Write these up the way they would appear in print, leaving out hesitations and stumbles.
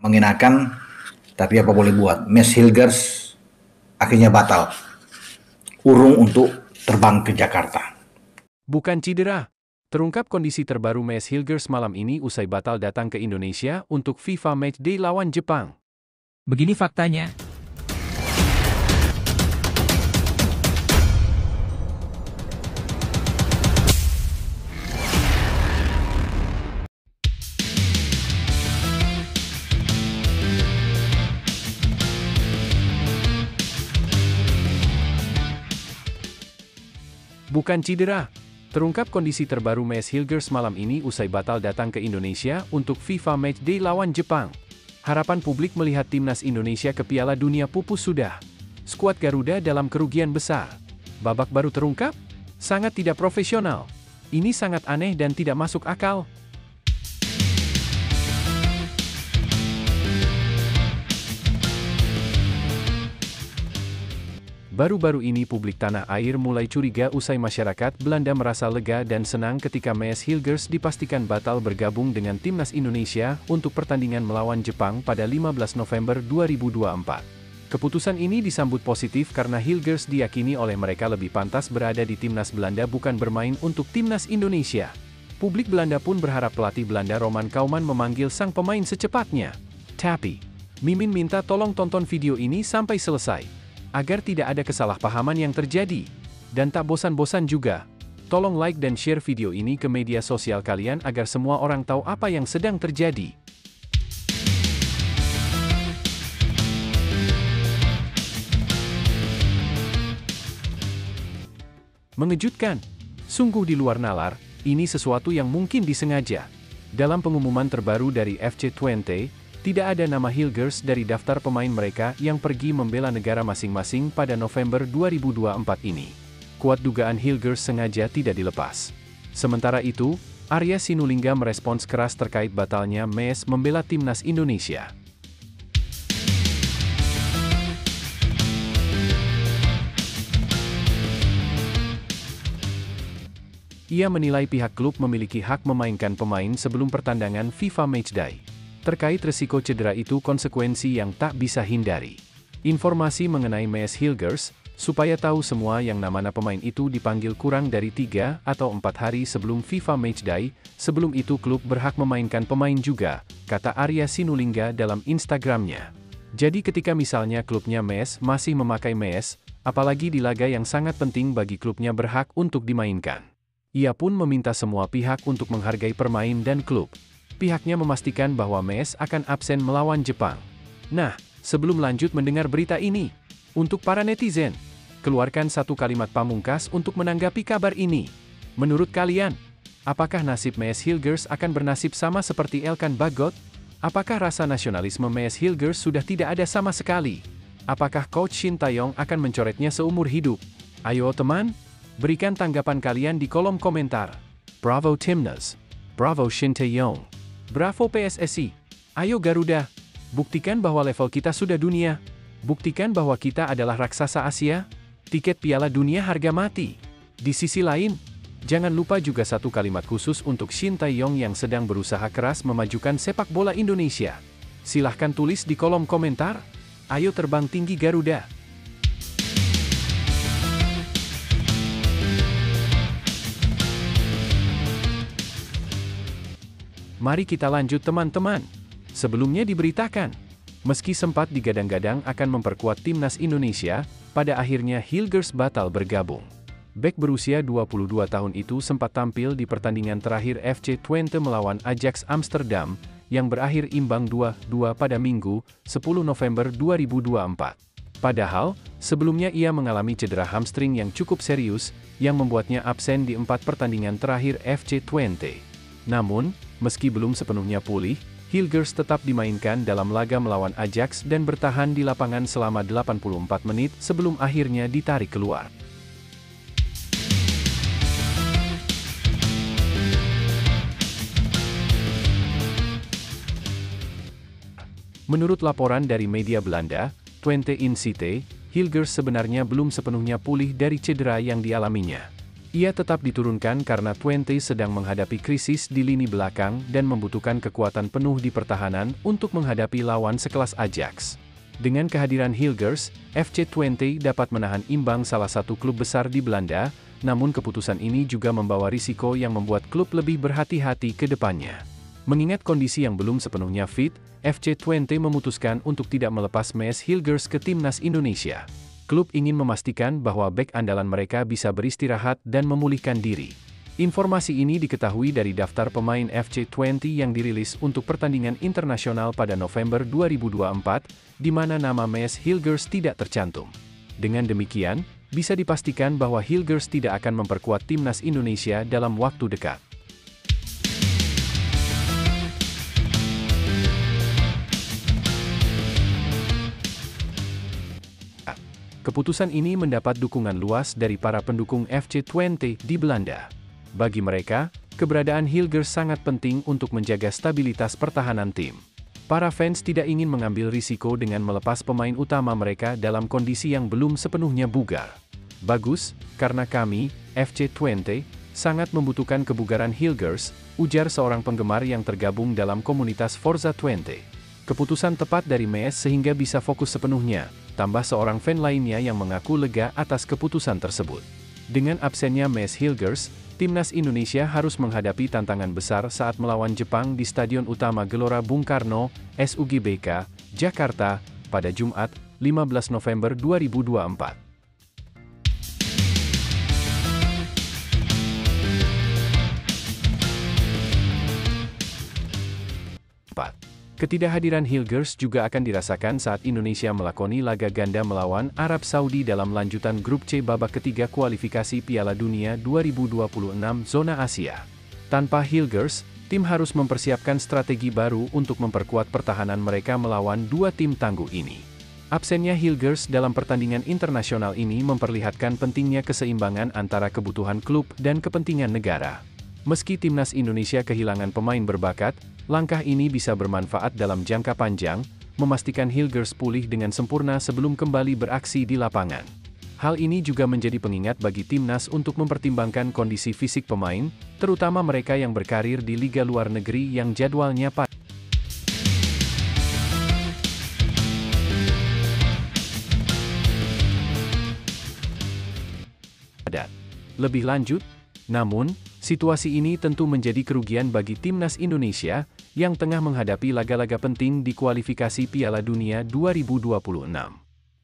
mengenakan, tapi apa boleh buat, Mads Hilgers akhirnya batal urung untuk terbang ke Jakarta. Bukan cedera. Terungkap kondisi terbaru Mads Hilgers malam ini usai batal datang ke Indonesia untuk FIFA Matchday lawan Jepang. Begini faktanya. Bukan cedera. Terungkap kondisi terbaru Mads Hilgers malam ini usai batal datang ke Indonesia untuk FIFA Matchday lawan Jepang. Harapan publik melihat timnas Indonesia ke Piala Dunia pupus sudah. Skuad Garuda dalam kerugian besar. Babak baru terungkap? Sangat tidak profesional. Ini sangat aneh dan tidak masuk akal. Baru-baru ini publik tanah air mulai curiga usai masyarakat Belanda merasa lega dan senang ketika Mads Hilgers dipastikan batal bergabung dengan timnas Indonesia untuk pertandingan melawan Jepang pada 15 November 2024. Keputusan ini disambut positif karena Hilgers diyakini oleh mereka lebih pantas berada di timnas Belanda bukan bermain untuk timnas Indonesia. Publik Belanda pun berharap pelatih Belanda Roman Koeman memanggil sang pemain secepatnya. Tapi, Mimin minta tolong tonton video ini sampai selesai, agar tidak ada kesalahpahaman yang terjadi. Dan tak bosan-bosan juga, tolong like dan share video ini ke media sosial kalian agar semua orang tahu apa yang sedang terjadi. Mengejutkan. Sungguh di luar nalar, ini sesuatu yang mungkin disengaja. Dalam pengumuman terbaru dari FC20, tidak ada nama Hilgers dari daftar pemain mereka yang pergi membela negara masing-masing pada November 2024 ini. Kuat dugaan Hilgers sengaja tidak dilepas. Sementara itu, Arya Sinulinga merespons keras terkait batalnya Mads membela timnas Indonesia. Ia menilai pihak klub memiliki hak memainkan pemain sebelum pertandingan FIFA Matchday. Terkait resiko cedera itu konsekuensi yang tak bisa hindari. Informasi mengenai Mads Hilgers, supaya tahu semua yang nama pemain itu dipanggil kurang dari 3 atau 4 hari sebelum FIFA Matchday, sebelum itu klub berhak memainkan pemain juga, kata Arya Sinulinga dalam Instagramnya. Jadi ketika misalnya klubnya Mads masih memakai Mads, apalagi di laga yang sangat penting bagi klubnya berhak untuk dimainkan. Ia pun meminta semua pihak untuk menghargai permain dan klub. Pihaknya memastikan bahwa Mads akan absen melawan Jepang. Nah, sebelum lanjut mendengar berita ini, untuk para netizen, keluarkan satu kalimat pamungkas untuk menanggapi kabar ini. Menurut kalian, apakah nasib Mads Hilgers akan bernasib sama seperti Elkan Bagot? Apakah rasa nasionalisme Mads Hilgers sudah tidak ada sama sekali? Apakah Coach Shin Tae-yong akan mencoretnya seumur hidup? Ayo teman, berikan tanggapan kalian di kolom komentar. Bravo Timnas. Bravo Shin Tae-yong. Bravo PSSI. Ayo Garuda, buktikan bahwa level kita sudah dunia. Buktikan bahwa kita adalah raksasa Asia. Tiket Piala Dunia harga mati. Di sisi lain, jangan lupa juga satu kalimat khusus untuk Shin Tae-yong yang sedang berusaha keras memajukan sepak bola Indonesia. Silahkan tulis di kolom komentar. Ayo terbang tinggi Garuda. Mari kita lanjut teman-teman. Sebelumnya diberitakan, meski sempat digadang-gadang akan memperkuat timnas Indonesia, pada akhirnya Hilgers batal bergabung. Bek berusia 22 tahun itu sempat tampil di pertandingan terakhir FC Twente melawan Ajax Amsterdam, yang berakhir imbang 2-2 pada Minggu, 10 November 2024. Padahal, sebelumnya ia mengalami cedera hamstring yang cukup serius, yang membuatnya absen di 4 pertandingan terakhir FC Twente. Namun, meski belum sepenuhnya pulih, Hilgers tetap dimainkan dalam laga melawan Ajax dan bertahan di lapangan selama 84 menit sebelum akhirnya ditarik keluar. Menurut laporan dari media Belanda, Twente in Cite, Hilgers sebenarnya belum sepenuhnya pulih dari cedera yang dialaminya. Ia tetap diturunkan karena Twente sedang menghadapi krisis di lini belakang dan membutuhkan kekuatan penuh di pertahanan untuk menghadapi lawan sekelas Ajax. Dengan kehadiran Hilgers, FC Twente dapat menahan imbang salah satu klub besar di Belanda, namun keputusan ini juga membawa risiko yang membuat klub lebih berhati-hati ke depannya. Mengingat kondisi yang belum sepenuhnya fit, FC Twente memutuskan untuk tidak melepas Maes Hilgers ke timnas Indonesia. Klub ingin memastikan bahwa bek andalan mereka bisa beristirahat dan memulihkan diri. Informasi ini diketahui dari daftar pemain FC Twente yang dirilis untuk pertandingan internasional pada November 2024, di mana nama Maes Hilgers tidak tercantum. Dengan demikian, bisa dipastikan bahwa Hilgers tidak akan memperkuat timnas Indonesia dalam waktu dekat. Keputusan ini mendapat dukungan luas dari para pendukung FC Twente di Belanda. Bagi mereka, keberadaan Hilgers sangat penting untuk menjaga stabilitas pertahanan tim. Para fans tidak ingin mengambil risiko dengan melepas pemain utama mereka dalam kondisi yang belum sepenuhnya bugar. Bagus, karena kami, FC Twente, sangat membutuhkan kebugaran Hilgers, ujar seorang penggemar yang tergabung dalam komunitas Forza Twente. Keputusan tepat dari Maes sehingga bisa fokus sepenuhnya, tambah seorang fan lainnya yang mengaku lega atas keputusan tersebut. Dengan absennya Maes Hilgers, timnas Indonesia harus menghadapi tantangan besar saat melawan Jepang di Stadion Utama Gelora Bung Karno, SUGBK, Jakarta, pada Jumat, 15 November 2024. Ketidakhadiran Hilgers juga akan dirasakan saat Indonesia melakoni laga ganda melawan Arab Saudi dalam lanjutan grup C babak ketiga kualifikasi Piala Dunia 2026 zona Asia. Tanpa Hilgers, tim harus mempersiapkan strategi baru untuk memperkuat pertahanan mereka melawan dua tim tangguh ini. Absennya Hilgers dalam pertandingan internasional ini memperlihatkan pentingnya keseimbangan antara kebutuhan klub dan kepentingan negara. Meski timnas Indonesia kehilangan pemain berbakat, langkah ini bisa bermanfaat dalam jangka panjang, memastikan Hilgers pulih dengan sempurna sebelum kembali beraksi di lapangan. Hal ini juga menjadi pengingat bagi timnas untuk mempertimbangkan kondisi fisik pemain, terutama mereka yang berkarir di liga luar negeri yang jadwalnya padat. Lebih lanjut, namun, situasi ini tentu menjadi kerugian bagi timnas Indonesia, yang tengah menghadapi laga-laga penting di kualifikasi Piala Dunia 2026.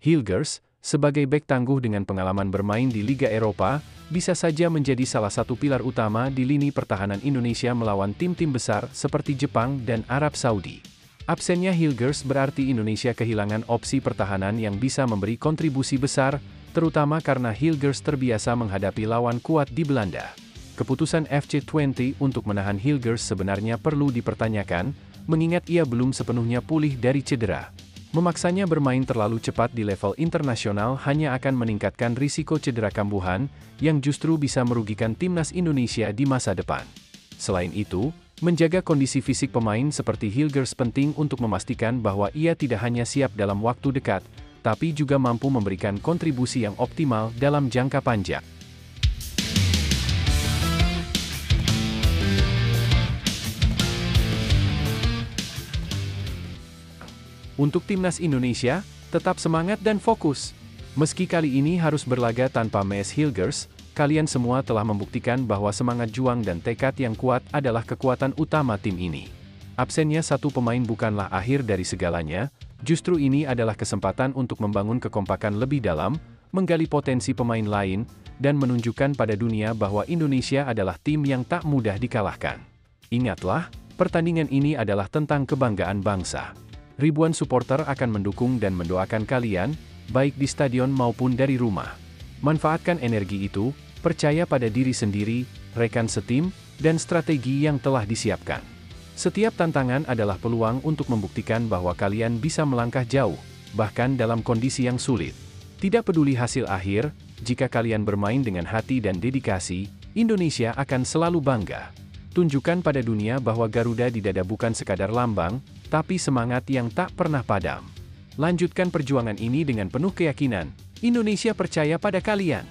Hilgers, sebagai bek tangguh dengan pengalaman bermain di Liga Eropa, bisa saja menjadi salah satu pilar utama di lini pertahanan Indonesia melawan tim-tim besar seperti Jepang dan Arab Saudi. Absennya Hilgers berarti Indonesia kehilangan opsi pertahanan yang bisa memberi kontribusi besar, terutama karena Hilgers terbiasa menghadapi lawan kuat di Belanda. Keputusan FC Twente untuk menahan Hilgers sebenarnya perlu dipertanyakan, mengingat ia belum sepenuhnya pulih dari cedera. Memaksanya bermain terlalu cepat di level internasional hanya akan meningkatkan risiko cedera kambuhan, yang justru bisa merugikan timnas Indonesia di masa depan. Selain itu, menjaga kondisi fisik pemain seperti Hilgers penting untuk memastikan bahwa ia tidak hanya siap dalam waktu dekat, tapi juga mampu memberikan kontribusi yang optimal dalam jangka panjang. Untuk timnas Indonesia, tetap semangat dan fokus. Meski kali ini harus berlaga tanpa Maes Hilgers, kalian semua telah membuktikan bahwa semangat juang dan tekad yang kuat adalah kekuatan utama tim ini. Absennya satu pemain bukanlah akhir dari segalanya, justru ini adalah kesempatan untuk membangun kekompakan lebih dalam, menggali potensi pemain lain, dan menunjukkan pada dunia bahwa Indonesia adalah tim yang tak mudah dikalahkan. Ingatlah, pertandingan ini adalah tentang kebanggaan bangsa. Ribuan supporter akan mendukung dan mendoakan kalian, baik di stadion maupun dari rumah. Manfaatkan energi itu, percaya pada diri sendiri, rekan setim, dan strategi yang telah disiapkan. Setiap tantangan adalah peluang untuk membuktikan bahwa kalian bisa melangkah jauh, bahkan dalam kondisi yang sulit. Tidak peduli hasil akhir, jika kalian bermain dengan hati dan dedikasi, Indonesia akan selalu bangga. Tunjukkan pada dunia bahwa Garuda di dada bukan sekadar lambang, tapi semangat yang tak pernah padam. Lanjutkan perjuangan ini dengan penuh keyakinan, Indonesia percaya pada kalian.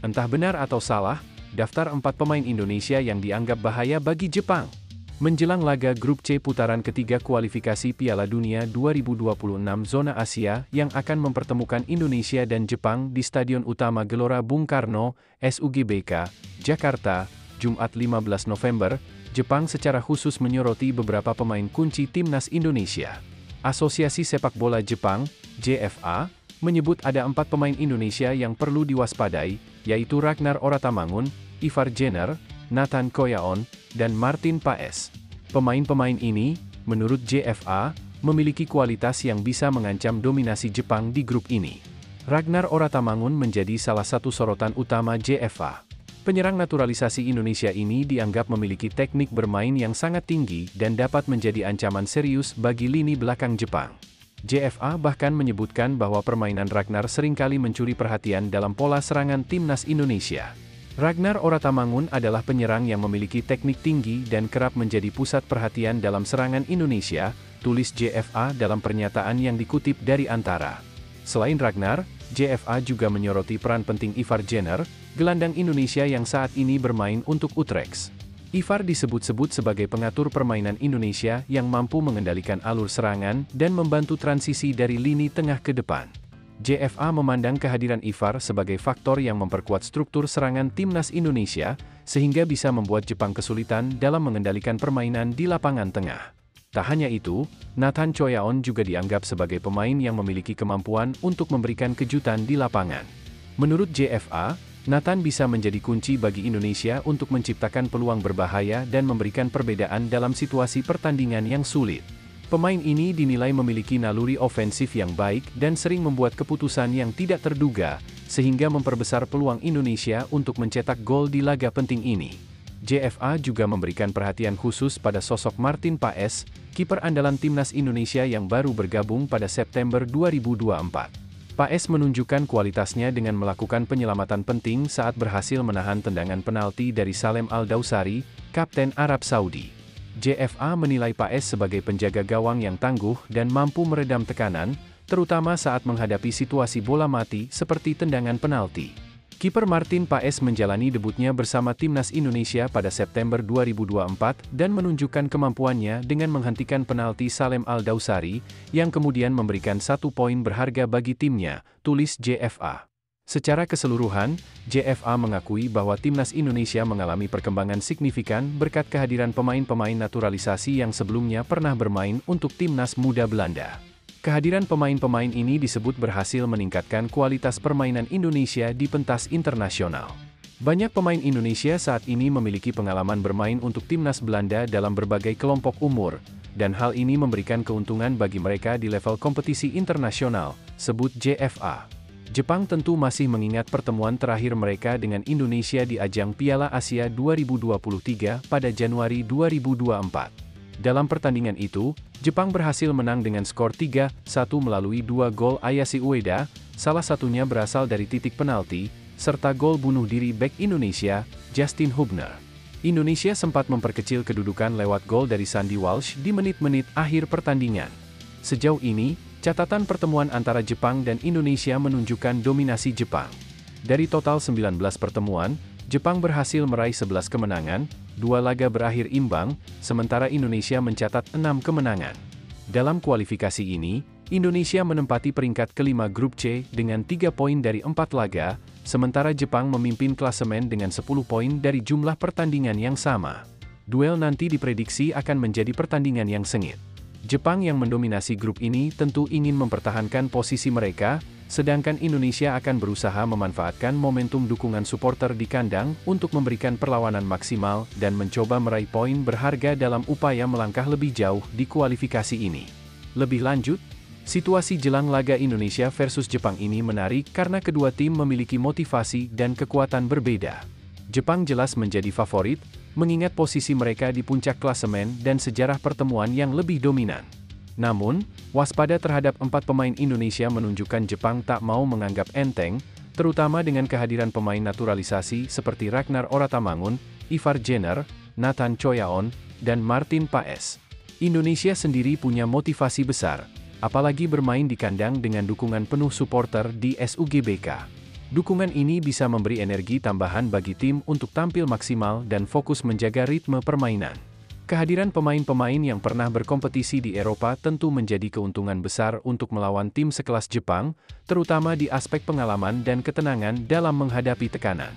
Entah benar atau salah, daftar 4 pemain Indonesia yang dianggap bahaya bagi Jepang. Menjelang laga Grup C putaran ketiga kualifikasi Piala Dunia 2026 zona Asia yang akan mempertemukan Indonesia dan Jepang di Stadion Utama Gelora Bung Karno, SUGBK, Jakarta, Jumat 15 November, Jepang secara khusus menyoroti beberapa pemain kunci timnas Indonesia. Asosiasi Sepak Bola Jepang, JFA, menyebut ada 4 pemain Indonesia yang perlu diwaspadai, yaitu Ragnar Oratamangun, Ivar Jenner, Nathan Koyaon, dan Martin Paes. Pemain-pemain ini, menurut JFA, memiliki kualitas yang bisa mengancam dominasi Jepang di grup ini. Ragnar Oratamangun menjadi salah satu sorotan utama JFA. Penyerang naturalisasi Indonesia ini dianggap memiliki teknik bermain yang sangat tinggi dan dapat menjadi ancaman serius bagi lini belakang Jepang. JFA bahkan menyebutkan bahwa permainan Ragnar seringkali mencuri perhatian dalam pola serangan timnas Indonesia. Ragnar Oratamangun adalah penyerang yang memiliki teknik tinggi dan kerap menjadi pusat perhatian dalam serangan Indonesia, tulis JFA dalam pernyataan yang dikutip dari Antara. Selain Ragnar, JFA juga menyoroti peran penting Ivar Jenner, gelandang Indonesia yang saat ini bermain untuk Utrecht. Ivar disebut-sebut sebagai pengatur permainan Indonesia yang mampu mengendalikan alur serangan dan membantu transisi dari lini tengah ke depan. JFA memandang kehadiran Ivar sebagai faktor yang memperkuat struktur serangan timnas Indonesia, sehingga bisa membuat Jepang kesulitan dalam mengendalikan permainan di lapangan tengah. Tak hanya itu, Nathan Koyaon juga dianggap sebagai pemain yang memiliki kemampuan untuk memberikan kejutan di lapangan. Menurut JFA, Nathan bisa menjadi kunci bagi Indonesia untuk menciptakan peluang berbahaya dan memberikan perbedaan dalam situasi pertandingan yang sulit. Pemain ini dinilai memiliki naluri ofensif yang baik dan sering membuat keputusan yang tidak terduga, sehingga memperbesar peluang Indonesia untuk mencetak gol di laga penting ini. JFA juga memberikan perhatian khusus pada sosok Martin Paes, kiper andalan timnas Indonesia yang baru bergabung pada September 2024. Paes menunjukkan kualitasnya dengan melakukan penyelamatan penting saat berhasil menahan tendangan penalti dari Salem Al-Dausari, kapten Arab Saudi. JFA menilai Paes sebagai penjaga gawang yang tangguh dan mampu meredam tekanan, terutama saat menghadapi situasi bola mati seperti tendangan penalti. Kiper Martin Paes menjalani debutnya bersama timnas Indonesia pada September 2024 dan menunjukkan kemampuannya dengan menghentikan penalti Salem Al-Dausari, yang kemudian memberikan 1 poin berharga bagi timnya, tulis JFA. Secara keseluruhan, JFA mengakui bahwa timnas Indonesia mengalami perkembangan signifikan berkat kehadiran pemain-pemain naturalisasi yang sebelumnya pernah bermain untuk timnas muda Belanda. Kehadiran pemain-pemain ini disebut berhasil meningkatkan kualitas permainan Indonesia di pentas internasional. Banyak pemain Indonesia saat ini memiliki pengalaman bermain untuk timnas Belanda dalam berbagai kelompok umur, dan hal ini memberikan keuntungan bagi mereka di level kompetisi internasional, sebut JFA. Jepang tentu masih mengingat pertemuan terakhir mereka dengan Indonesia di ajang Piala Asia 2023 pada Januari 2024. Dalam pertandingan itu, Jepang berhasil menang dengan skor 3-1 melalui 2 gol Ayashi Ueda, salah satunya berasal dari titik penalti, serta gol bunuh diri bek Indonesia, Justin Hubner. Indonesia sempat memperkecil kedudukan lewat gol dari Sandy Walsh di menit-menit akhir pertandingan. Sejauh ini, catatan pertemuan antara Jepang dan Indonesia menunjukkan dominasi Jepang. Dari total 19 pertemuan, Jepang berhasil meraih 11 kemenangan, 2 laga berakhir imbang, sementara Indonesia mencatat 6 kemenangan. Dalam kualifikasi ini, Indonesia menempati peringkat kelima Grup C dengan 3 poin dari 4 laga, sementara Jepang memimpin klasemen dengan 10 poin dari jumlah pertandingan yang sama. Duel nanti diprediksi akan menjadi pertandingan yang sengit. Jepang yang mendominasi grup ini tentu ingin mempertahankan posisi mereka, sedangkan Indonesia akan berusaha memanfaatkan momentum dukungan supporter di kandang untuk memberikan perlawanan maksimal dan mencoba meraih poin berharga dalam upaya melangkah lebih jauh di kualifikasi ini. Lebih lanjut, situasi jelang laga Indonesia versus Jepang ini menarik karena kedua tim memiliki motivasi dan kekuatan berbeda. Jepang jelas menjadi favorit, mengingat posisi mereka di puncak klasemen dan sejarah pertemuan yang lebih dominan. Namun, waspada terhadap 4 pemain Indonesia menunjukkan Jepang tak mau menganggap enteng, terutama dengan kehadiran pemain naturalisasi seperti Ragnar Oratamangun, Ivar Jenner, Nathan Koyaon, dan Martin Paes. Indonesia sendiri punya motivasi besar, apalagi bermain di kandang dengan dukungan penuh supporter di SUGBK. Dukungan ini bisa memberi energi tambahan bagi tim untuk tampil maksimal dan fokus menjaga ritme permainan. Kehadiran pemain-pemain yang pernah berkompetisi di Eropa tentu menjadi keuntungan besar untuk melawan tim sekelas Jepang, terutama di aspek pengalaman dan ketenangan dalam menghadapi tekanan.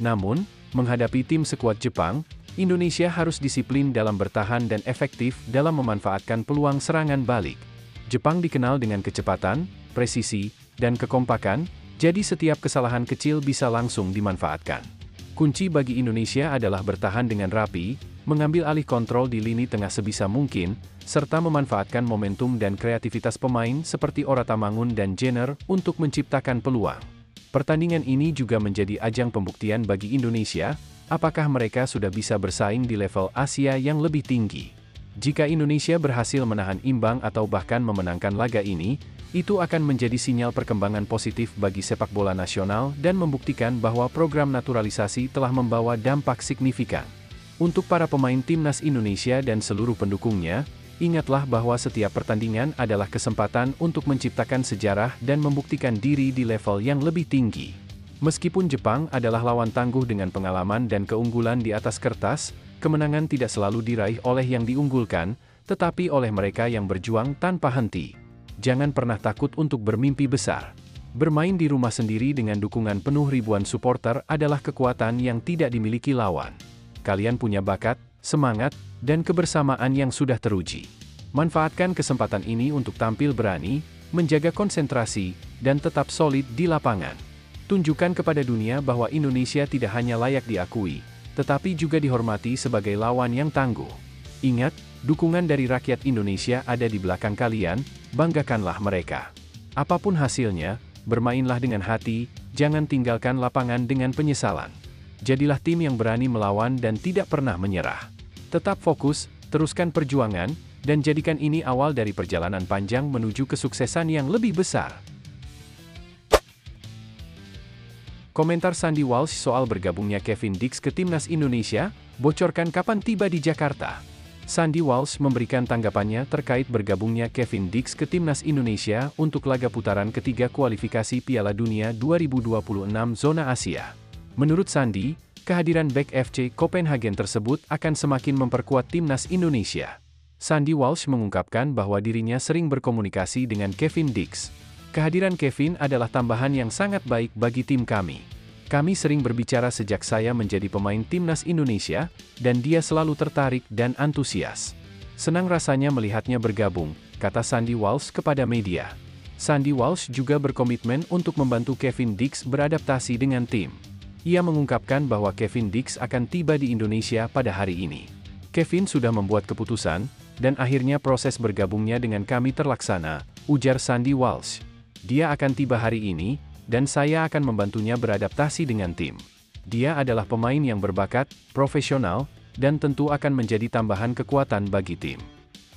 Namun, menghadapi tim sekuat Jepang, Indonesia harus disiplin dalam bertahan dan efektif dalam memanfaatkan peluang serangan balik. Jepang dikenal dengan kecepatan, presisi, dan kekompakan, jadi setiap kesalahan kecil bisa langsung dimanfaatkan. Kunci bagi Indonesia adalah bertahan dengan rapi, mengambil alih kontrol di lini tengah sebisa mungkin, serta memanfaatkan momentum dan kreativitas pemain seperti Ora Tamangun dan Jenner untuk menciptakan peluang. Pertandingan ini juga menjadi ajang pembuktian bagi Indonesia, apakah mereka sudah bisa bersaing di level Asia yang lebih tinggi. Jika Indonesia berhasil menahan imbang atau bahkan memenangkan laga ini, itu akan menjadi sinyal perkembangan positif bagi sepak bola nasional dan membuktikan bahwa program naturalisasi telah membawa dampak signifikan. Untuk para pemain timnas Indonesia dan seluruh pendukungnya, ingatlah bahwa setiap pertandingan adalah kesempatan untuk menciptakan sejarah dan membuktikan diri di level yang lebih tinggi. Meskipun Jepang adalah lawan tangguh dengan pengalaman dan keunggulan di atas kertas, kemenangan tidak selalu diraih oleh yang diunggulkan, tetapi oleh mereka yang berjuang tanpa henti. Jangan pernah takut untuk bermimpi besar. Bermain di rumah sendiri dengan dukungan penuh ribuan supporter adalah kekuatan yang tidak dimiliki lawan. Kalian punya bakat, semangat, dan kebersamaan yang sudah teruji. Manfaatkan kesempatan ini untuk tampil berani, menjaga konsentrasi, dan tetap solid di lapangan. Tunjukkan kepada dunia bahwa Indonesia tidak hanya layak diakui, tetapi juga dihormati sebagai lawan yang tangguh. Ingat, dukungan dari rakyat Indonesia ada di belakang kalian, banggakanlah mereka. Apapun hasilnya, bermainlah dengan hati, jangan tinggalkan lapangan dengan penyesalan. Jadilah tim yang berani melawan dan tidak pernah menyerah. Tetap fokus, teruskan perjuangan, dan jadikan ini awal dari perjalanan panjang menuju kesuksesan yang lebih besar. Komentar Sandy Walsh soal bergabungnya Kevin Dix ke Timnas Indonesia, bocorkan kapan tiba di Jakarta. Sandy Walsh memberikan tanggapannya terkait bergabungnya Kevin Dix ke Timnas Indonesia untuk laga putaran ketiga kualifikasi Piala Dunia 2026 zona Asia. Menurut Sandy, kehadiran bek FC Copenhagen tersebut akan semakin memperkuat Timnas Indonesia. Sandy Walsh mengungkapkan bahwa dirinya sering berkomunikasi dengan Kevin Dix. Kehadiran Kevin adalah tambahan yang sangat baik bagi tim kami. Kami sering berbicara sejak saya menjadi pemain Timnas Indonesia, dan dia selalu tertarik dan antusias. Senang rasanya melihatnya bergabung, kata Sandy Walsh kepada media. Sandy Walsh juga berkomitmen untuk membantu Kevin Dix beradaptasi dengan tim. Ia mengungkapkan bahwa Kevin Dix akan tiba di Indonesia pada hari ini. Kevin sudah membuat keputusan, dan akhirnya proses bergabungnya dengan kami terlaksana, ujar Sandy Walsh. Dia akan tiba hari ini, dan saya akan membantunya beradaptasi dengan tim. Dia adalah pemain yang berbakat, profesional, dan tentu akan menjadi tambahan kekuatan bagi tim.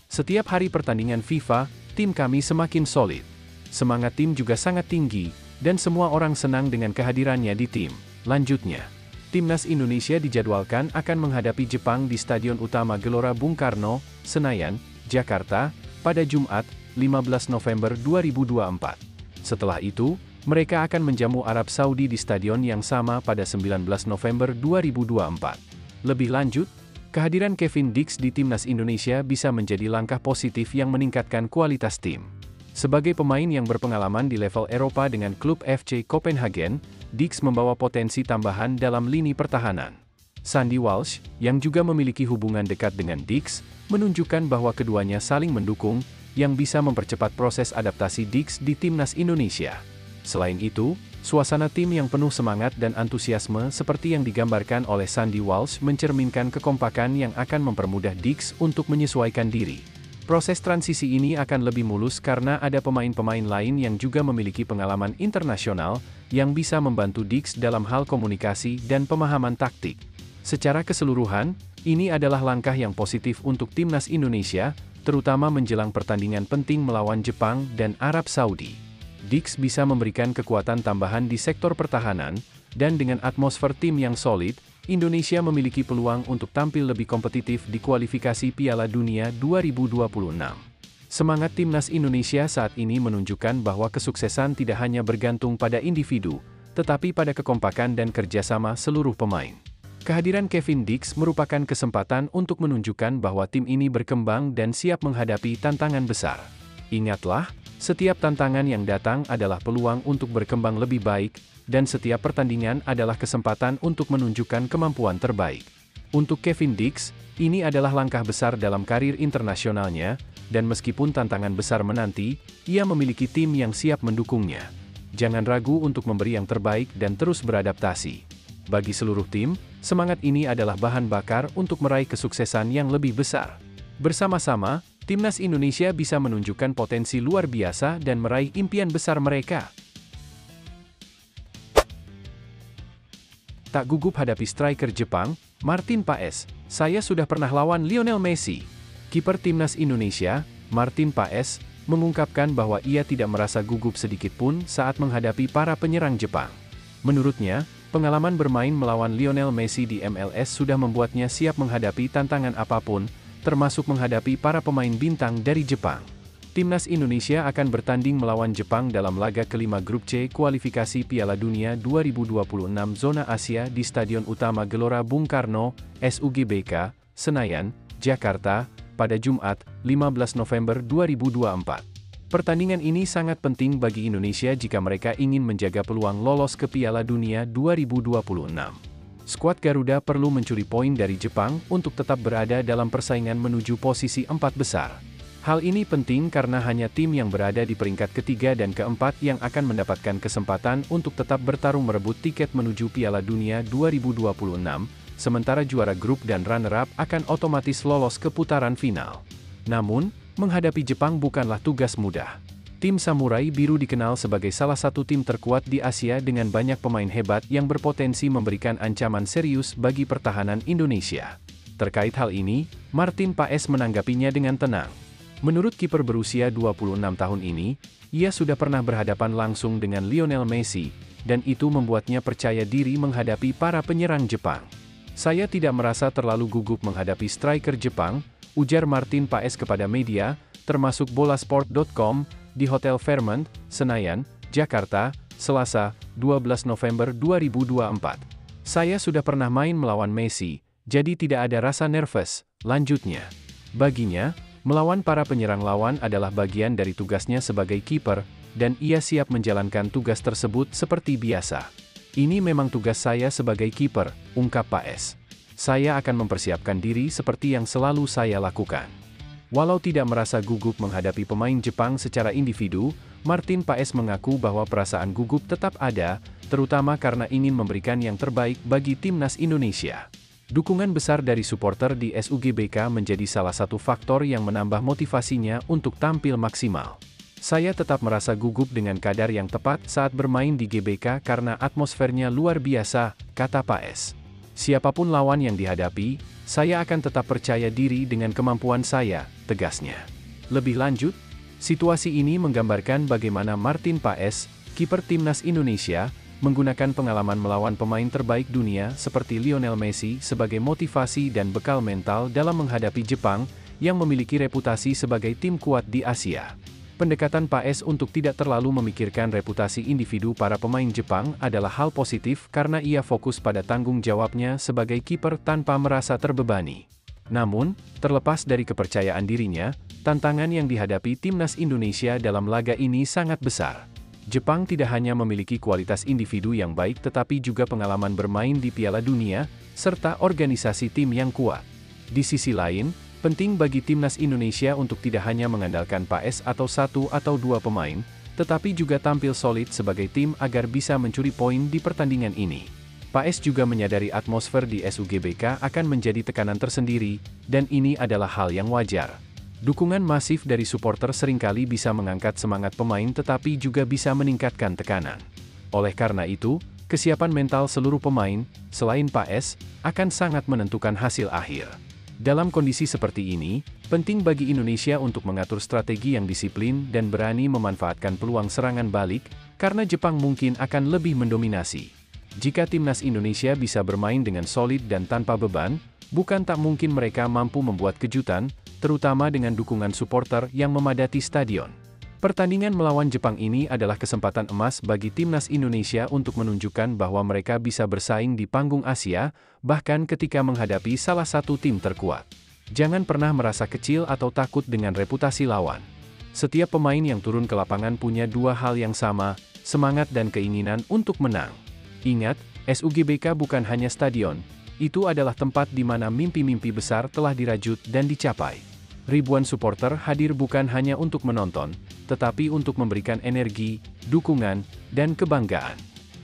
Setiap hari pertandingan FIFA, tim kami semakin solid. Semangat tim juga sangat tinggi, dan semua orang senang dengan kehadirannya di tim. Lanjutnya, Timnas Indonesia dijadwalkan akan menghadapi Jepang di Stadion Utama Gelora Bung Karno, Senayan, Jakarta, pada Jumat, 15 November 2024. Setelah itu, mereka akan menjamu Arab Saudi di stadion yang sama pada 19 November 2024. Lebih lanjut, kehadiran Kevin Dix di Timnas Indonesia bisa menjadi langkah positif yang meningkatkan kualitas tim. Sebagai pemain yang berpengalaman di level Eropa dengan klub FC Copenhagen, Dix membawa potensi tambahan dalam lini pertahanan. Sandy Walsh, yang juga memiliki hubungan dekat dengan Dix, menunjukkan bahwa keduanya saling mendukung, yang bisa mempercepat proses adaptasi Dix di Timnas Indonesia. Selain itu, suasana tim yang penuh semangat dan antusiasme seperti yang digambarkan oleh Sandy Walsh mencerminkan kekompakan yang akan mempermudah Dix untuk menyesuaikan diri. Proses transisi ini akan lebih mulus karena ada pemain-pemain lain yang juga memiliki pengalaman internasional, yang bisa membantu Dix dalam hal komunikasi dan pemahaman taktik. Secara keseluruhan, ini adalah langkah yang positif untuk Timnas Indonesia, terutama menjelang pertandingan penting melawan Jepang dan Arab Saudi. Dix bisa memberikan kekuatan tambahan di sektor pertahanan, dan dengan atmosfer tim yang solid, Indonesia memiliki peluang untuk tampil lebih kompetitif di kualifikasi Piala Dunia 2026. Semangat Timnas Indonesia saat ini menunjukkan bahwa kesuksesan tidak hanya bergantung pada individu, tetapi pada kekompakan dan kerjasama seluruh pemain. Kehadiran Kevin Dix merupakan kesempatan untuk menunjukkan bahwa tim ini berkembang dan siap menghadapi tantangan besar. Ingatlah, setiap tantangan yang datang adalah peluang untuk berkembang lebih baik, dan setiap pertandingan adalah kesempatan untuk menunjukkan kemampuan terbaik. Untuk Kevin Dix, ini adalah langkah besar dalam karir internasionalnya, dan meskipun tantangan besar menanti, ia memiliki tim yang siap mendukungnya. Jangan ragu untuk memberi yang terbaik dan terus beradaptasi. Bagi seluruh tim, semangat ini adalah bahan bakar untuk meraih kesuksesan yang lebih besar. Bersama-sama, Timnas Indonesia bisa menunjukkan potensi luar biasa dan meraih impian besar mereka. Tak gugup hadapi striker Jepang, Martin Paes, "Saya sudah pernah lawan Lionel Messi." Kiper Timnas Indonesia, Martin Paes, mengungkapkan bahwa ia tidak merasa gugup sedikit pun saat menghadapi para penyerang Jepang. Menurutnya, pengalaman bermain melawan Lionel Messi di MLS sudah membuatnya siap menghadapi tantangan apapun, termasuk menghadapi para pemain bintang dari Jepang. Timnas Indonesia akan bertanding melawan Jepang dalam laga kelima Grup C kualifikasi Piala Dunia 2026 Zona Asia di Stadion Utama Gelora Bung Karno, SUGBK, Senayan, Jakarta, pada Jumat, 15 November 2024. Pertandingan ini sangat penting bagi Indonesia jika mereka ingin menjaga peluang lolos ke Piala Dunia 2026. Skuad Garuda perlu mencuri poin dari Jepang untuk tetap berada dalam persaingan menuju posisi 4 besar. Hal ini penting karena hanya tim yang berada di peringkat ketiga dan keempat yang akan mendapatkan kesempatan untuk tetap bertarung merebut tiket menuju Piala Dunia 2026, sementara juara grup dan runner-up akan otomatis lolos ke putaran final. Namun, menghadapi Jepang bukanlah tugas mudah. Tim Samurai Biru dikenal sebagai salah satu tim terkuat di Asia dengan banyak pemain hebat yang berpotensi memberikan ancaman serius bagi pertahanan Indonesia. Terkait hal ini, Martin Paes menanggapinya dengan tenang. Menurut kiper berusia 26 tahun ini, ia sudah pernah berhadapan langsung dengan Lionel Messi, dan itu membuatnya percaya diri menghadapi para penyerang Jepang. "Saya tidak merasa terlalu gugup menghadapi striker Jepang," ujar Martin Paes kepada media, termasuk bolasport.com, di Hotel Fairmont, Senayan, Jakarta, Selasa, 12 November 2024. "Saya sudah pernah main melawan Messi, jadi tidak ada rasa nervous," lanjutnya. Baginya, melawan para penyerang lawan adalah bagian dari tugasnya sebagai kiper, dan ia siap menjalankan tugas tersebut seperti biasa. "Ini memang tugas saya sebagai kiper," ungkap Paes. "Saya akan mempersiapkan diri seperti yang selalu saya lakukan." Walau tidak merasa gugup menghadapi pemain Jepang secara individu, Martin Paes mengaku bahwa perasaan gugup tetap ada, terutama karena ingin memberikan yang terbaik bagi Timnas Indonesia. Dukungan besar dari supporter di SUGBK menjadi salah satu faktor yang menambah motivasinya untuk tampil maksimal. "Saya tetap merasa gugup dengan kadar yang tepat saat bermain di GBK karena atmosfernya luar biasa," kata Paes. "Siapapun lawan yang dihadapi, saya akan tetap percaya diri dengan kemampuan saya," tegasnya. Lebih lanjut, situasi ini menggambarkan bagaimana Martin Paes, kiper Timnas Indonesia, menggunakan pengalaman melawan pemain terbaik dunia seperti Lionel Messi sebagai motivasi dan bekal mental dalam menghadapi Jepang, yang memiliki reputasi sebagai tim kuat di Asia. Pendekatan Paes untuk tidak terlalu memikirkan reputasi individu para pemain Jepang adalah hal positif karena ia fokus pada tanggung jawabnya sebagai kiper tanpa merasa terbebani. Namun, terlepas dari kepercayaan dirinya, tantangan yang dihadapi Timnas Indonesia dalam laga ini sangat besar. Jepang tidak hanya memiliki kualitas individu yang baik tetapi juga pengalaman bermain di Piala Dunia, serta organisasi tim yang kuat. Di sisi lain, penting bagi Timnas Indonesia untuk tidak hanya mengandalkan Paes atau satu atau dua pemain, tetapi juga tampil solid sebagai tim agar bisa mencuri poin di pertandingan ini. Paes juga menyadari atmosfer di SUGBK akan menjadi tekanan tersendiri, dan ini adalah hal yang wajar. Dukungan masif dari supporter seringkali bisa mengangkat semangat pemain tetapi juga bisa meningkatkan tekanan. Oleh karena itu, kesiapan mental seluruh pemain, selain Paes, akan sangat menentukan hasil akhir. Dalam kondisi seperti ini, penting bagi Indonesia untuk mengatur strategi yang disiplin dan berani memanfaatkan peluang serangan balik, karena Jepang mungkin akan lebih mendominasi. Jika Timnas Indonesia bisa bermain dengan solid dan tanpa beban, bukan tak mungkin mereka mampu membuat kejutan, terutama dengan dukungan supporter yang memadati stadion. Pertandingan melawan Jepang ini adalah kesempatan emas bagi timnas Indonesia untuk menunjukkan bahwa mereka bisa bersaing di panggung Asia, bahkan ketika menghadapi salah satu tim terkuat. Jangan pernah merasa kecil atau takut dengan reputasi lawan. Setiap pemain yang turun ke lapangan punya dua hal yang sama, semangat dan keinginan untuk menang. Ingat, SUGBK bukan hanya stadion, itu adalah tempat di mana mimpi-mimpi besar telah dirajut dan dicapai. Ribuan supporter hadir bukan hanya untuk menonton, tetapi untuk memberikan energi, dukungan, dan kebanggaan.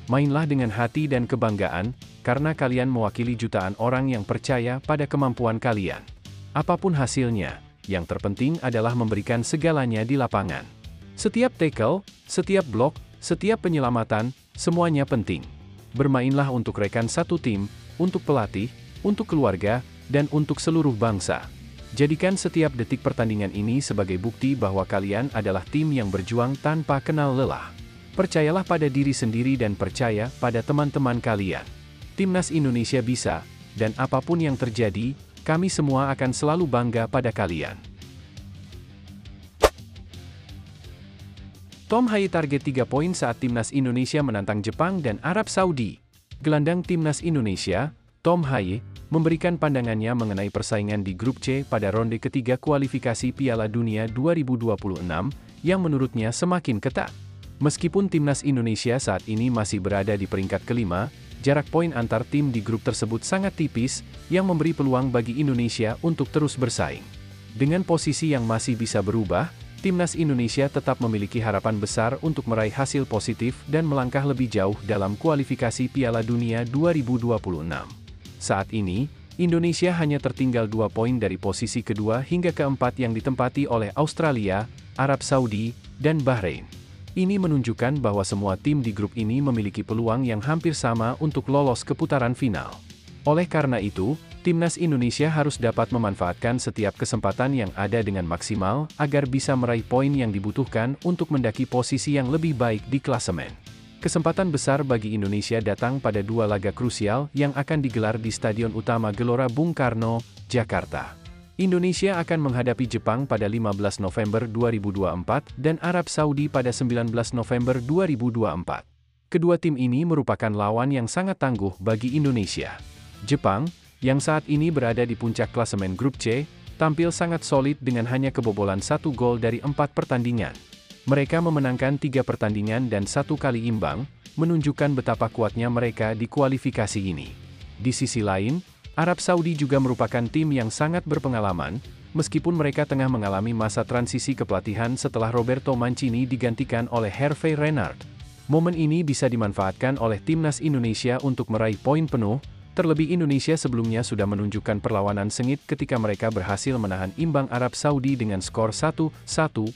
Mainlah dengan hati dan kebanggaan, karena kalian mewakili jutaan orang yang percaya pada kemampuan kalian. Apapun hasilnya, yang terpenting adalah memberikan segalanya di lapangan. Setiap tackle, setiap blok, setiap penyelamatan, semuanya penting. Bermainlah untuk rekan satu tim, untuk pelatih, untuk keluarga, dan untuk seluruh bangsa. Jadikan setiap detik pertandingan ini sebagai bukti bahwa kalian adalah tim yang berjuang tanpa kenal lelah. Percayalah pada diri sendiri dan percaya pada teman-teman kalian. Timnas Indonesia bisa, dan apapun yang terjadi, kami semua akan selalu bangga pada kalian. Tom Haye target 3 poin saat Timnas Indonesia menantang Jepang dan Arab Saudi. Gelandang Timnas Indonesia, Tom Haye, memberikan pandangannya mengenai persaingan di grup C pada ronde ketiga kualifikasi Piala Dunia 2026, yang menurutnya semakin ketat. Meskipun Timnas Indonesia saat ini masih berada di peringkat kelima, jarak poin antar tim di grup tersebut sangat tipis, yang memberi peluang bagi Indonesia untuk terus bersaing. Dengan posisi yang masih bisa berubah, Timnas Indonesia tetap memiliki harapan besar untuk meraih hasil positif dan melangkah lebih jauh dalam kualifikasi Piala Dunia 2026. Saat ini, Indonesia hanya tertinggal 2 poin dari posisi kedua hingga keempat yang ditempati oleh Australia, Arab Saudi, dan Bahrain. Ini menunjukkan bahwa semua tim di grup ini memiliki peluang yang hampir sama untuk lolos ke putaran final. Oleh karena itu, Timnas Indonesia harus dapat memanfaatkan setiap kesempatan yang ada dengan maksimal agar bisa meraih poin yang dibutuhkan untuk mendaki posisi yang lebih baik di klasemen. Kesempatan besar bagi Indonesia datang pada 2 laga krusial yang akan digelar di Stadion Utama Gelora Bung Karno, Jakarta. Indonesia akan menghadapi Jepang pada 15 November 2024 dan Arab Saudi pada 19 November 2024. Kedua tim ini merupakan lawan yang sangat tangguh bagi Indonesia. Jepang, yang saat ini berada di puncak klasemen grup C, tampil sangat solid dengan hanya kebobolan 1 gol dari 4 pertandingan. Mereka memenangkan 3 pertandingan dan 1 kali imbang, menunjukkan betapa kuatnya mereka di kualifikasi ini. Di sisi lain, Arab Saudi juga merupakan tim yang sangat berpengalaman, meskipun mereka tengah mengalami masa transisi kepelatihan setelah Roberto Mancini digantikan oleh Hervé Renard. Momen ini bisa dimanfaatkan oleh Timnas Indonesia untuk meraih poin penuh, terlebih Indonesia sebelumnya sudah menunjukkan perlawanan sengit ketika mereka berhasil menahan imbang Arab Saudi dengan skor 1-1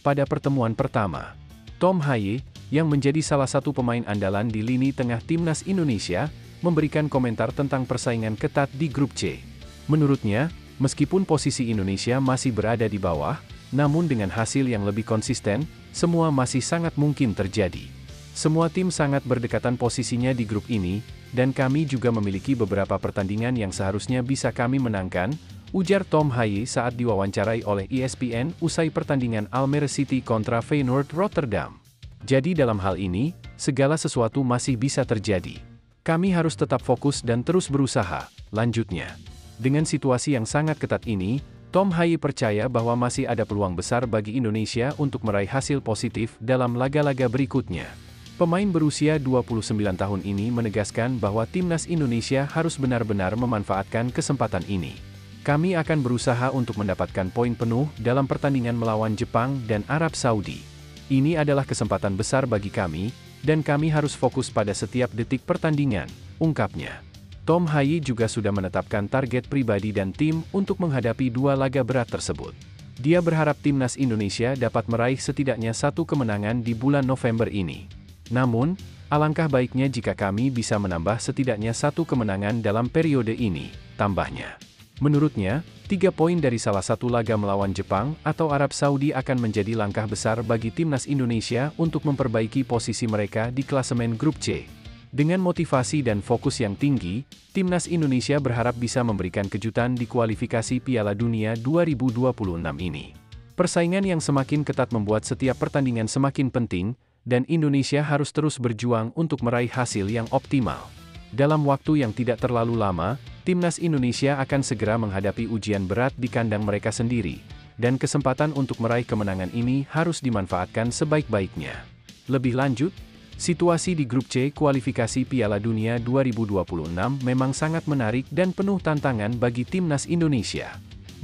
pada pertemuan pertama. Tom Haye, yang menjadi salah satu pemain andalan di lini tengah Timnas Indonesia, memberikan komentar tentang persaingan ketat di grup C. Menurutnya, meskipun posisi Indonesia masih berada di bawah, namun dengan hasil yang lebih konsisten, semua masih sangat mungkin terjadi. Semua tim sangat berdekatan posisinya di grup ini, dan kami juga memiliki beberapa pertandingan yang seharusnya bisa kami menangkan, ujar Tom Haye saat diwawancarai oleh ESPN usai pertandingan Almere City kontra Feyenoord Rotterdam. Jadi dalam hal ini, segala sesuatu masih bisa terjadi. Kami harus tetap fokus dan terus berusaha, lanjutnya. Dengan situasi yang sangat ketat ini, Tom Haye percaya bahwa masih ada peluang besar bagi Indonesia untuk meraih hasil positif dalam laga-laga berikutnya. Pemain berusia 29 tahun ini menegaskan bahwa Timnas Indonesia harus benar-benar memanfaatkan kesempatan ini. Kami akan berusaha untuk mendapatkan poin penuh dalam pertandingan melawan Jepang dan Arab Saudi. Ini adalah kesempatan besar bagi kami, dan kami harus fokus pada setiap detik pertandingan, ungkapnya. Tom Haye juga sudah menetapkan target pribadi dan tim untuk menghadapi 2 laga berat tersebut. Dia berharap Timnas Indonesia dapat meraih setidaknya 1 kemenangan di bulan November ini. Namun, alangkah baiknya jika kami bisa menambah setidaknya 1 kemenangan dalam periode ini, tambahnya. Menurutnya, 3 poin dari salah satu laga melawan Jepang atau Arab Saudi akan menjadi langkah besar bagi Timnas Indonesia untuk memperbaiki posisi mereka di klasemen grup C. Dengan motivasi dan fokus yang tinggi, Timnas Indonesia berharap bisa memberikan kejutan di kualifikasi Piala Dunia 2026 ini. Persaingan yang semakin ketat membuat setiap pertandingan semakin penting, dan Indonesia harus terus berjuang untuk meraih hasil yang optimal. Dalam waktu yang tidak terlalu lama, timnas Indonesia akan segera menghadapi ujian berat di kandang mereka sendiri, dan kesempatan untuk meraih kemenangan ini harus dimanfaatkan sebaik-baiknya. Lebih lanjut, situasi di Grup C kualifikasi Piala Dunia 2026 memang sangat menarik dan penuh tantangan bagi timnas Indonesia.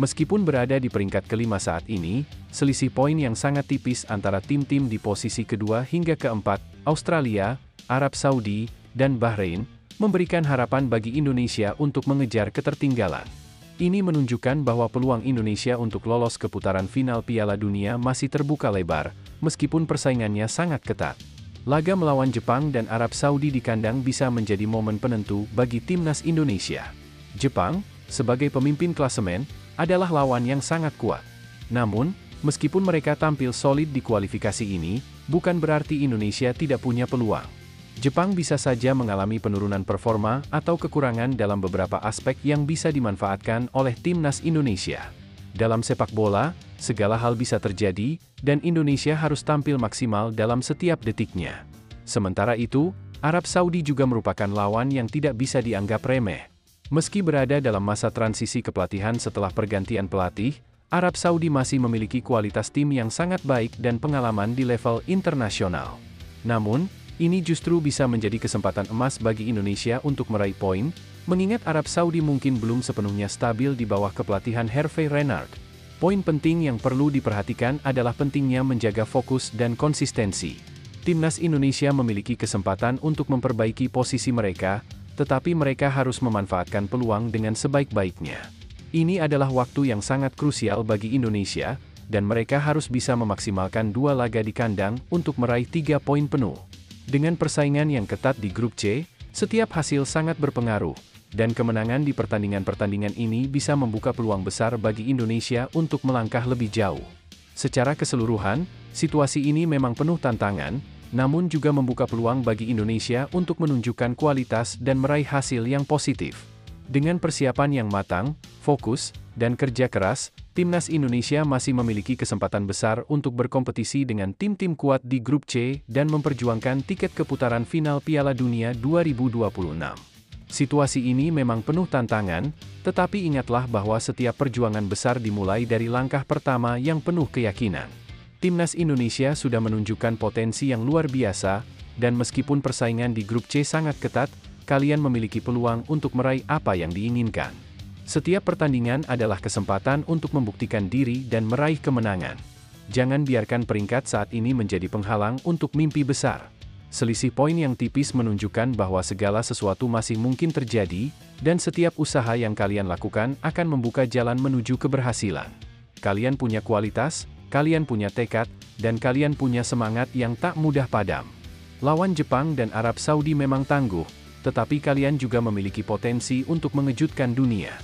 Meskipun berada di peringkat kelima saat ini, selisih poin yang sangat tipis antara tim-tim di posisi kedua hingga keempat, Australia, Arab Saudi, dan Bahrain, memberikan harapan bagi Indonesia untuk mengejar ketertinggalan. Ini menunjukkan bahwa peluang Indonesia untuk lolos ke putaran final Piala Dunia masih terbuka lebar, meskipun persaingannya sangat ketat. Laga melawan Jepang dan Arab Saudi di kandang bisa menjadi momen penentu bagi timnas Indonesia. Jepang, sebagai pemimpin klasemen, adalah lawan yang sangat kuat. Namun, meskipun mereka tampil solid di kualifikasi ini, bukan berarti Indonesia tidak punya peluang. Jepang bisa saja mengalami penurunan performa atau kekurangan dalam beberapa aspek yang bisa dimanfaatkan oleh timnas Indonesia. Dalam sepak bola, segala hal bisa terjadi, dan Indonesia harus tampil maksimal dalam setiap detiknya. Sementara itu, Arab Saudi juga merupakan lawan yang tidak bisa dianggap remeh. Meski berada dalam masa transisi kepelatihan setelah pergantian pelatih, Arab Saudi masih memiliki kualitas tim yang sangat baik dan pengalaman di level internasional. Namun, ini justru bisa menjadi kesempatan emas bagi Indonesia untuk meraih poin, mengingat Arab Saudi mungkin belum sepenuhnya stabil di bawah kepelatihan Hervé Renard. Poin penting yang perlu diperhatikan adalah pentingnya menjaga fokus dan konsistensi. Timnas Indonesia memiliki kesempatan untuk memperbaiki posisi mereka, tetapi mereka harus memanfaatkan peluang dengan sebaik-baiknya. Ini adalah waktu yang sangat krusial bagi Indonesia, dan mereka harus bisa memaksimalkan 2 laga di kandang untuk meraih 3 poin penuh. Dengan persaingan yang ketat di Grup C, setiap hasil sangat berpengaruh, dan kemenangan di pertandingan-pertandingan ini bisa membuka peluang besar bagi Indonesia untuk melangkah lebih jauh. Secara keseluruhan, situasi ini memang penuh tantangan, namun juga membuka peluang bagi Indonesia untuk menunjukkan kualitas dan meraih hasil yang positif. Dengan persiapan yang matang, fokus, dan kerja keras, timnas Indonesia masih memiliki kesempatan besar untuk berkompetisi dengan tim-tim kuat di Grup C dan memperjuangkan tiket ke putaran final Piala Dunia 2026. Situasi ini memang penuh tantangan, tetapi ingatlah bahwa setiap perjuangan besar dimulai dari langkah pertama yang penuh keyakinan. Timnas Indonesia sudah menunjukkan potensi yang luar biasa, dan meskipun persaingan di Grup C sangat ketat, kalian memiliki peluang untuk meraih apa yang diinginkan. Setiap pertandingan adalah kesempatan untuk membuktikan diri dan meraih kemenangan. Jangan biarkan peringkat saat ini menjadi penghalang untuk mimpi besar. Selisih poin yang tipis menunjukkan bahwa segala sesuatu masih mungkin terjadi, dan setiap usaha yang kalian lakukan akan membuka jalan menuju keberhasilan. Kalian punya kualitas, kalian punya tekad, dan kalian punya semangat yang tak mudah padam. Lawan Jepang dan Arab Saudi memang tangguh, tetapi kalian juga memiliki potensi untuk mengejutkan dunia.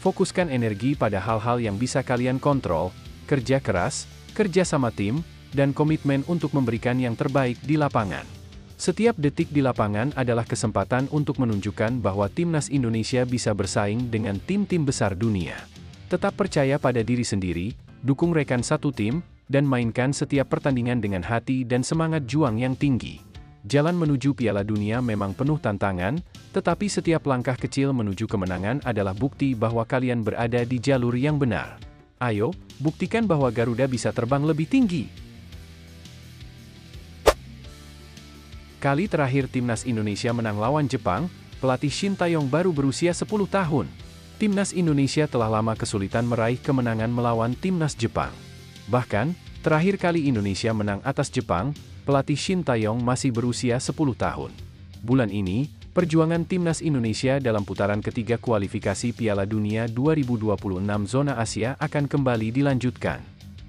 Fokuskan energi pada hal-hal yang bisa kalian kontrol, kerja keras, kerja sama tim, dan komitmen untuk memberikan yang terbaik di lapangan. Setiap detik di lapangan adalah kesempatan untuk menunjukkan bahwa timnas Indonesia bisa bersaing dengan tim-tim besar dunia. Tetap percaya pada diri sendiri, dukung rekan satu tim, dan mainkan setiap pertandingan dengan hati dan semangat juang yang tinggi. Jalan menuju Piala Dunia memang penuh tantangan, tetapi setiap langkah kecil menuju kemenangan adalah bukti bahwa kalian berada di jalur yang benar. Ayo, buktikan bahwa Garuda bisa terbang lebih tinggi. Kali terakhir timnas Indonesia menang lawan Jepang, pelatih Shin Tae-yong baru berusia 10 tahun. Timnas Indonesia telah lama kesulitan meraih kemenangan melawan timnas Jepang. Bahkan, terakhir kali Indonesia menang atas Jepang, pelatih Shin Tae-yong masih berusia 10 tahun. Bulan ini, perjuangan timnas Indonesia dalam putaran ketiga kualifikasi Piala Dunia 2026 zona Asia akan kembali dilanjutkan.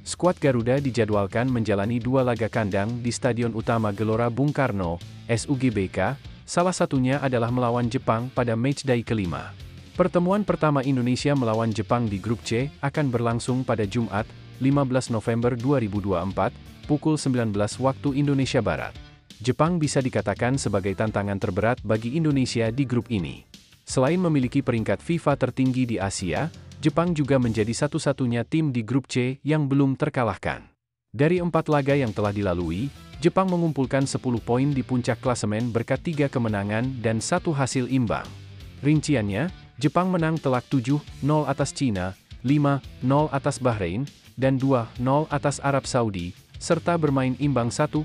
Skuad Garuda dijadwalkan menjalani 2 laga kandang di Stadion Utama Gelora Bung Karno, SUGBK, salah satunya adalah melawan Jepang pada matchday kelima. Pertemuan pertama Indonesia melawan Jepang di Grup C akan berlangsung pada Jumat, 15 November 2024, pukul 19 waktu Indonesia Barat. Jepang bisa dikatakan sebagai tantangan terberat bagi Indonesia di grup ini. Selain memiliki peringkat FIFA tertinggi di Asia, Jepang juga menjadi satu-satunya tim di grup C yang belum terkalahkan. Dari 4 laga yang telah dilalui, Jepang mengumpulkan 10 poin di puncak klasemen berkat 3 kemenangan dan 1 hasil imbang. Rinciannya, Jepang menang telak 7-0 atas Cina, 5-0 atas Bahrain, dan 2-0 atas Arab Saudi, serta bermain imbang 1-1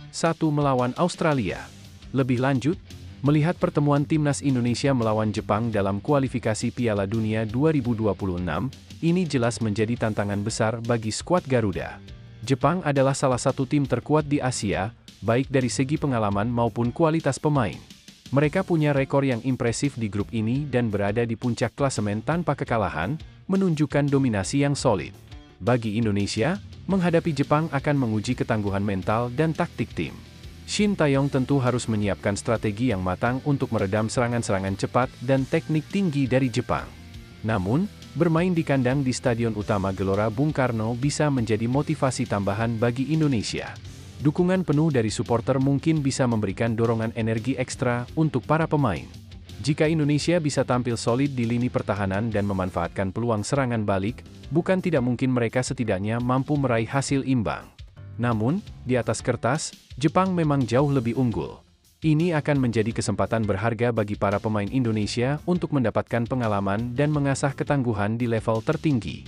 melawan Australia. Lebih lanjut, melihat pertemuan timnas Indonesia melawan Jepang dalam kualifikasi Piala Dunia 2026, ini jelas menjadi tantangan besar bagi skuad Garuda. Jepang adalah salah satu tim terkuat di Asia, baik dari segi pengalaman maupun kualitas pemain. Mereka punya rekor yang impresif di grup ini dan berada di puncak klasemen tanpa kekalahan, menunjukkan dominasi yang solid. Bagi Indonesia, menghadapi Jepang akan menguji ketangguhan mental dan taktik tim. Shin Taeyong tentu harus menyiapkan strategi yang matang untuk meredam serangan-serangan cepat dan teknik tinggi dari Jepang. Namun, bermain di kandang di Stadion Utama Gelora Bung Karno bisa menjadi motivasi tambahan bagi Indonesia. Dukungan penuh dari supporter mungkin bisa memberikan dorongan energi ekstra untuk para pemain. Jika Indonesia bisa tampil solid di lini pertahanan dan memanfaatkan peluang serangan balik, bukan tidak mungkin mereka setidaknya mampu meraih hasil imbang. Namun, di atas kertas, Jepang memang jauh lebih unggul. Ini akan menjadi kesempatan berharga bagi para pemain Indonesia untuk mendapatkan pengalaman dan mengasah ketangguhan di level tertinggi.